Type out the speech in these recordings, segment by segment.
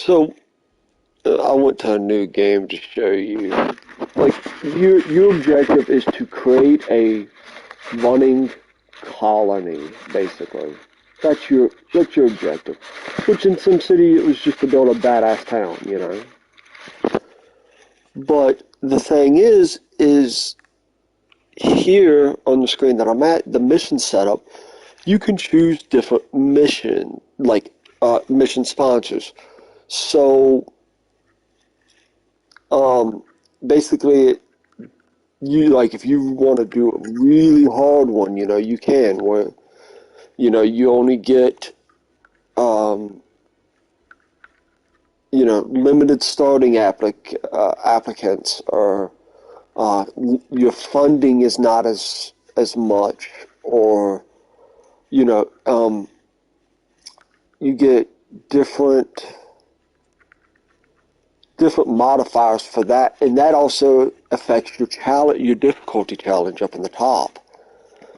So I went to a new game to show you. Like your objective is to create a running colony, basically. That's your objective. Which in SimCity it was just to build a badass town, you know. But the thing is here on the screen that I'm at, the mission setup, you can choose different mission sponsors. So um, basically, you like if you want to do a really hard one, you know, you can. Where you know you only get um, limited starting applicants, or your funding is not as much, or you know you get different different modifiers for that, and that also affects your difficulty challenge up in the top.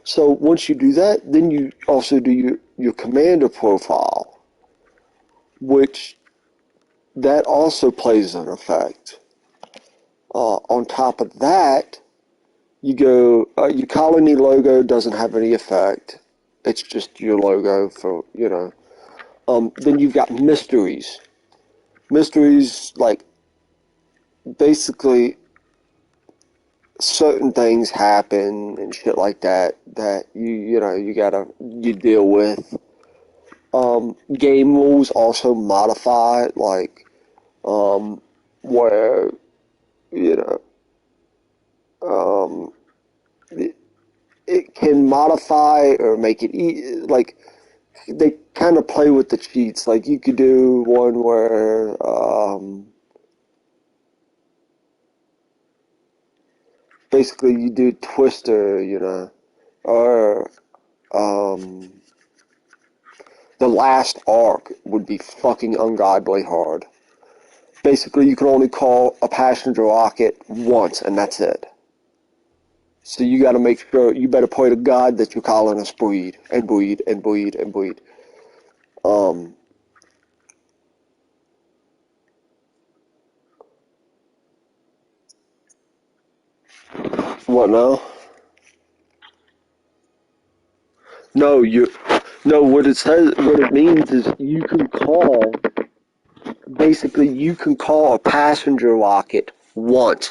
So once you do that, then you also do your commander profile, which that also plays an effect. On top of that, your colony logo doesn't have any effect. It's just your logo for, you know. Then you've got mysteries. Mysteries, like, basically certain things happen and shit like that that you deal with. Game rules also modify, like, where, you know, um, it, it can modify or make it like they kind of play with the cheats. Like you could do one where basically you do Twister, you know, or um, the last arc would be fucking ungodly hard. Basically, you can only call a passenger rocket once, and that's it. So you got to make sure you better pray to God that your colonists breed and breed and breed and breed. Um, what now? No, no. What it means is you can call. Basically, you can call a passenger rocket once.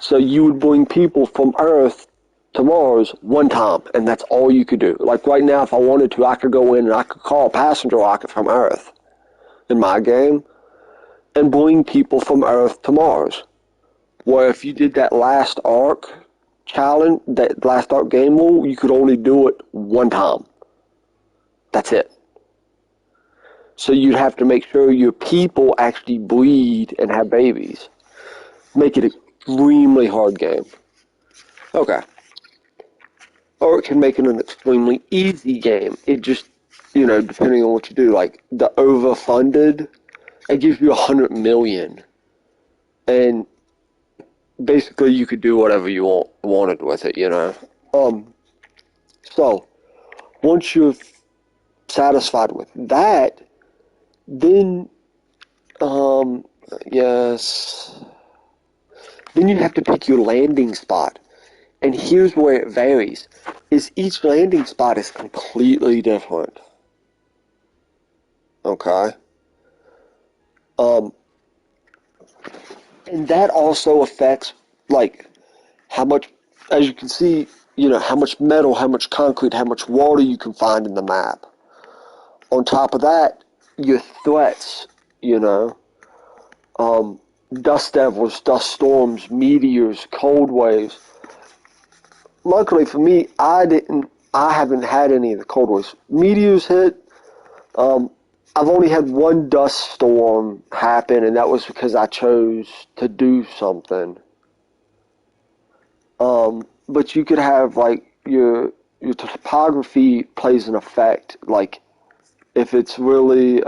So you would bring people from Earth to Mars one time, and that's all you could do. Like right now, if I wanted to, I could go in and I could call a passenger rocket from Earth in my game and bring people from Earth to Mars. Where if you did that last arc challenge, that last arc game rule, you could only do it one time. That's it. So you'd have to make sure your people actually breed and have babies. Make it an extremely hard game. Okay. Or it can make it an extremely easy game. It just, depending on what you do. Like the overfunded, it gives you 100 million, and basically you could do whatever you wanted with it. Um. So once you're satisfied with that, then yes, then you have to pick your landing spot. And here's where it varies, is each landing spot is completely different. Okay? Um, and that also affects, like, how much, as you can see, how much metal, how much concrete, how much water you can find in the map. On top of that, your threats, you know, um, dust devils, dust storms, meteors, cold waves. Luckily for me, I haven't had any of the cold waves. Meteors hit. Um, I've only had one dust storm happen, and that was because I chose to do something. But you could have like your topography plays an effect. Like if it's really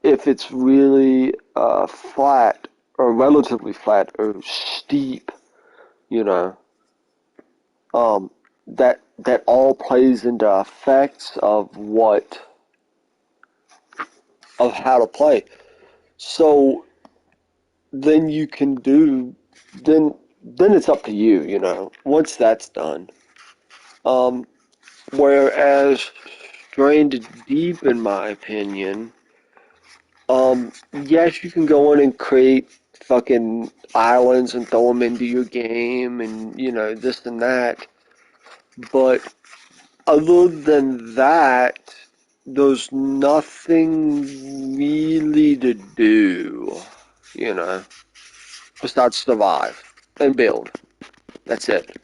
if it's really flat or relatively flat or steep, you know, um, that all plays into effects of how to play. So then you can do then then it's up to you, once that's done. Um, Whereas Strained Deep, in my opinion, yes, you can go in and create fucking islands and throw them into your game and, this and that. But other than that, there's nothing really to do, you know, besides survive and build. That's it.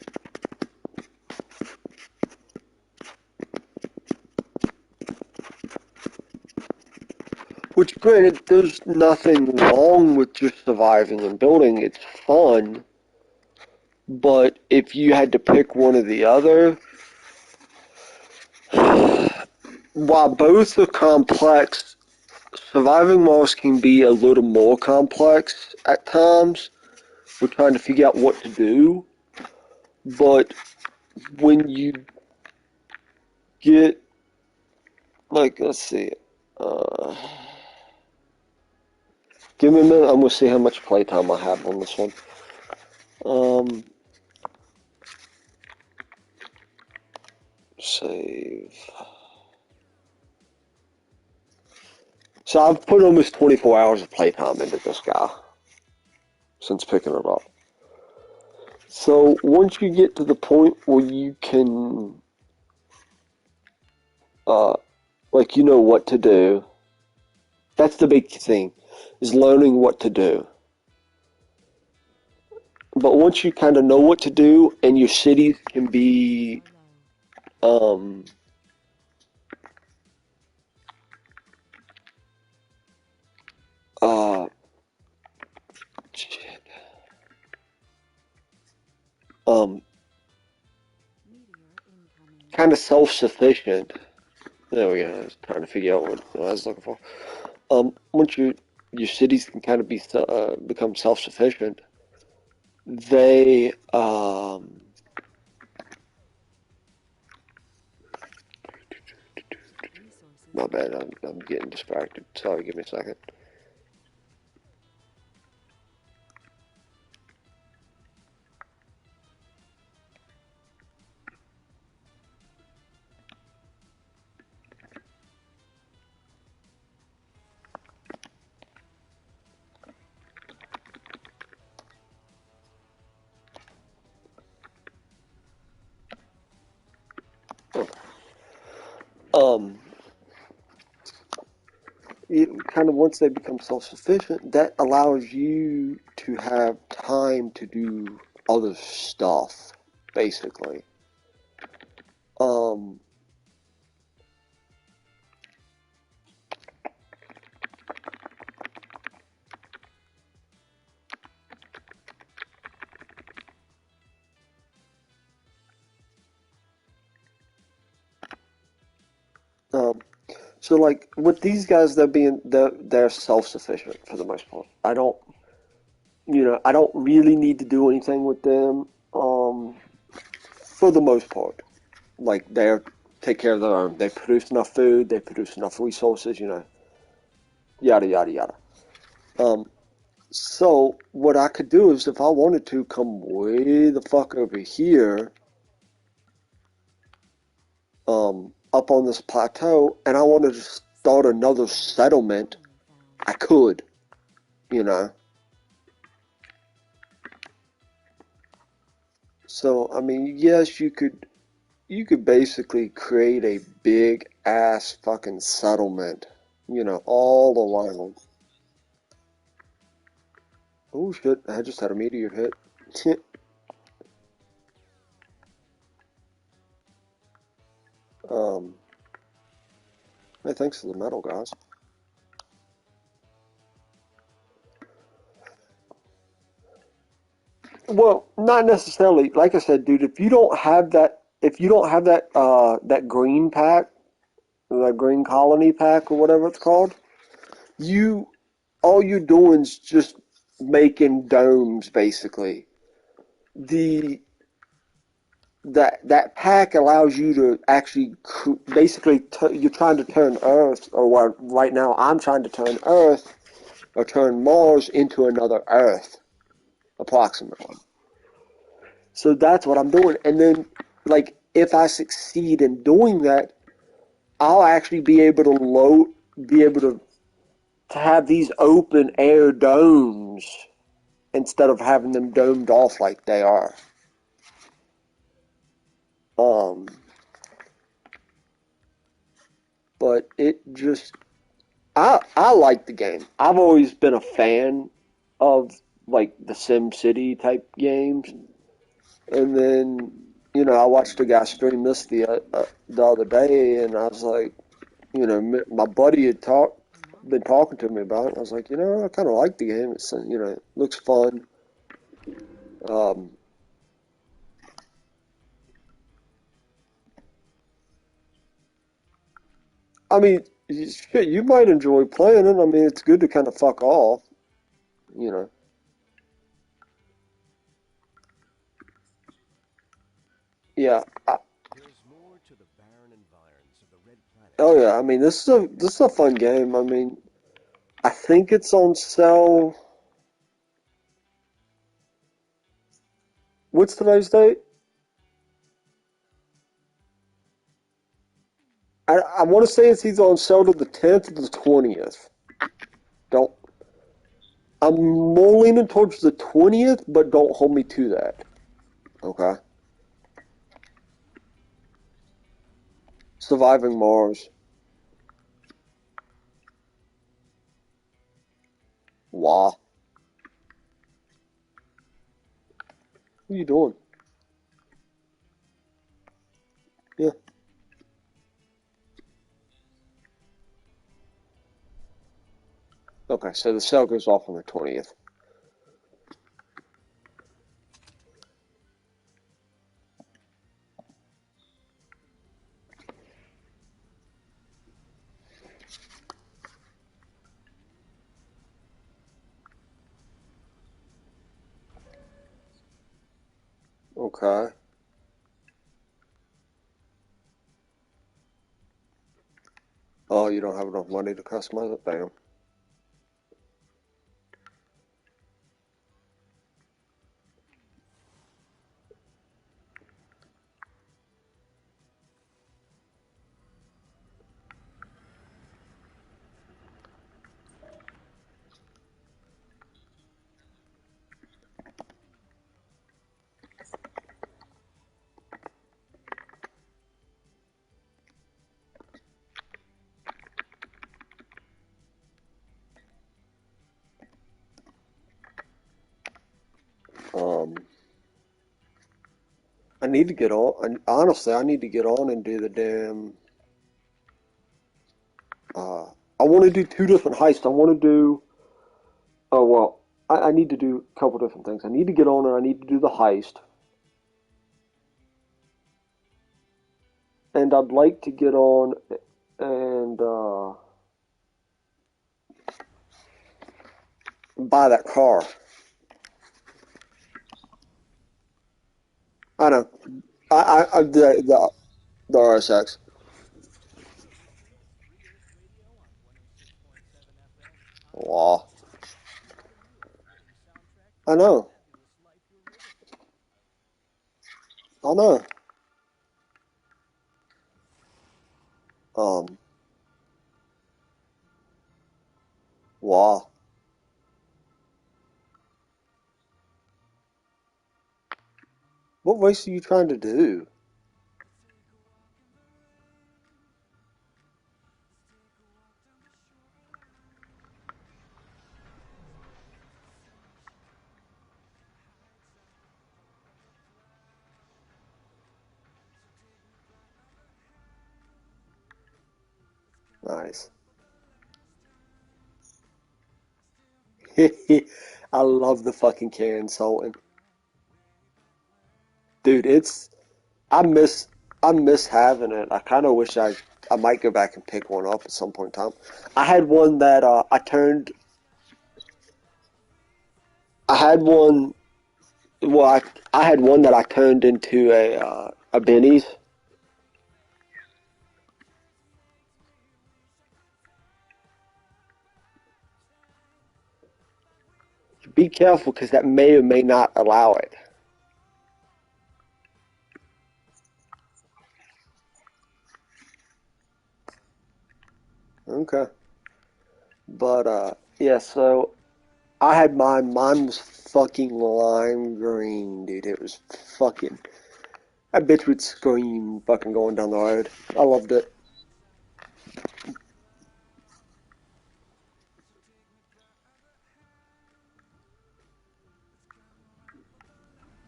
Which, granted, there's nothing wrong with just surviving and building. It's fun. But if you had to pick one or the other, while both are complex, surviving Mars can be a little more complex at times. We're trying to figure out what to do. But when you get, like, let's see, uh, give me a minute. I'm gonna see how much playtime I have on this one. Um, Save. So I've put almost 24 hours of playtime into this guy since picking it up. So once you get to the point where you can, uh, like, you know what to do, that's the big thing, is learning what to do. But once you kind of know what to do, and your cities can be, um, uh, shit, um, kind of self-sufficient. There we go. I was trying to figure out what I was looking for. Once your cities can kind of become self-sufficient, they my bad, I'm getting distracted. Sorry, give me a second. Um, kind of once they become self-sufficient, that allows you to have time to do other stuff, basically. Um, um, so like with these guys, they're self-sufficient for the most part. I don't really need to do anything with them. For the most part, like they're take care of their own. They produce enough food. They produce enough resources. Yada yada yada. Um, so what I could do is, if I wanted to, come way the fuck over here, up on this plateau, and I wanted to start another settlement, I could, you know. So I mean, yes, you could basically create a big ass fucking settlement, all around. Oh shit! I just had a meteor hit. um, hey, thanks for the metal, guys. Well, not necessarily. Like I said, dude, if you don't have that green pack, that green colony pack or whatever it's called, you all you're doing is just making domes basically. The that pack allows you to actually basically you're trying to turn Earth, or what right now I'm trying to turn Earth or turn Mars into another Earth, approximately. So that's what I'm doing. And then, like, if I succeed in doing that, I'll actually be able to have these open air domes instead of having them domed off like they are. Um, but it just, I like the game. I've always been a fan of like the Sim City type games, and then I watched a guy stream this the other day, and I was like, my buddy had been talking to me about it. And I was like, I kind of like the game. It's it looks fun. Um, I mean, shit, you might enjoy playing it. I mean, it's good to kind of fuck off, you know. Yeah. Oh yeah. I mean, this is a fun game. I mean, I think it's on sale. What's today's date? I want to say it's either on sale to the 10th or the 20th. Don't. I'm more leaning towards the 20th, but don't hold me to that. Okay. Surviving Mars. Wow. What are you doing? Yeah. Okay, so the sale goes off on the 20th. Okay. Oh, you don't have enough money to customize it? Damn. Um, I need to get on. Honestly, I need to get on and do the damn. Uh, I want to do two different heists. I want to do. Oh well, I need to do a couple different things. I need to get on and I need to do the heist, and I'd like to get on and buy that car. I know. I the RSX. Wow. I know. I know. Um. Wow. What race are you trying to do? Nice. I love the fucking Karen Sultan. Dude, I miss having it. I kind of wish I might go back and pick one up at some point in time. I had one that I had one well I had one that I turned into a A Benny's. Be careful because that may or may not allow it. Okay. But yeah, so I had mine. Mine was fucking lime green, dude. It was fucking. That bitch would scream fucking going down the road. I loved it.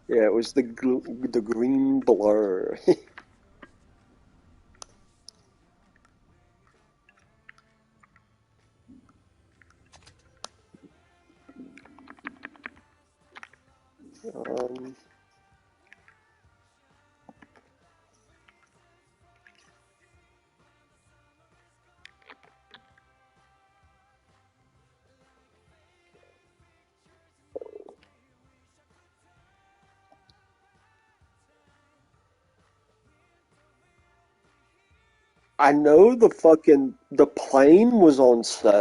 Yeah, it was the green blur. um, I know the plane was on set.